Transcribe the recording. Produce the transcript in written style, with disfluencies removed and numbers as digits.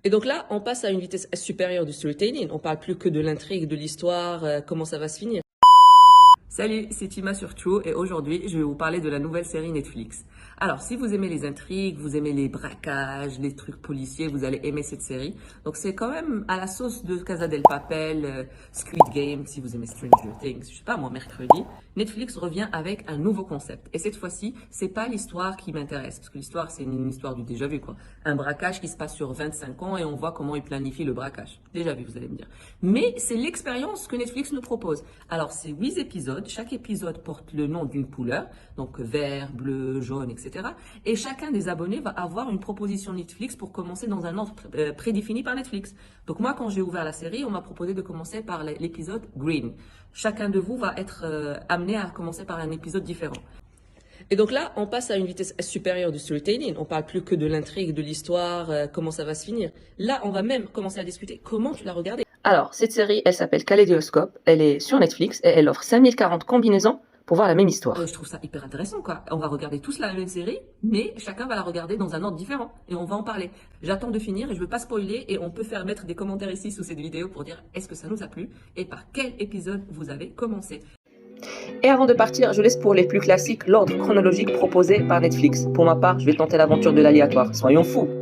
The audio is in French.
Et donc là, on passe à une vitesse supérieure du storytelling. On parle plus que de l'intrigue, de l'histoire, comment ça va se finir. Salut, c'est Tima sur True et aujourd'hui, je vais vous parler de la nouvelle série Netflix. Alors, si vous aimez les intrigues, vous aimez les braquages, les trucs policiers, vous allez aimer cette série. Donc, c'est quand même à la sauce de Casa del Papel, Squid Game, si vous aimez Stranger Things, je sais pas moi, mercredi. Netflix revient avec un nouveau concept. Et cette fois-ci, c'est pas l'histoire qui m'intéresse, parce que l'histoire, c'est une histoire du déjà vu, quoi. Un braquage qui se passe sur 25 ans et on voit comment ils planifient le braquage. Déjà vu, vous allez me dire. Mais c'est l'expérience que Netflix nous propose. Alors, c'est 8 épisodes. Chaque épisode porte le nom d'une couleur, donc vert, bleu, jaune, etc. Et chacun des abonnés va avoir une proposition Netflix pour commencer dans un ordre prédéfini par Netflix. Donc moi, quand j'ai ouvert la série, on m'a proposé de commencer par l'épisode Green. Chacun de vous va être amené à commencer par un épisode différent. Et donc là, on passe à une vitesse supérieure du storytelling. On parle plus que de l'intrigue, de l'histoire, comment ça va se finir. Là, on va même commencer à discuter comment tu l'as regardé. Alors, cette série, elle s'appelle Kaléidoscope. Elle est sur Netflix et elle offre 5040 combinaisons pour voir la même histoire. Je trouve ça hyper intéressant, quoi. On va regarder tous la même série, mais chacun va la regarder dans un ordre différent et on va en parler. J'attends de finir et je veux pas spoiler et on peut faire mettre des commentaires ici sous cette vidéo pour dire est-ce que ça nous a plu et par quel épisode vous avez commencé. Et avant de partir, je laisse pour les plus classiques l'ordre chronologique proposé par Netflix. Pour ma part, je vais tenter l'aventure de l'aléatoire. Soyons fous!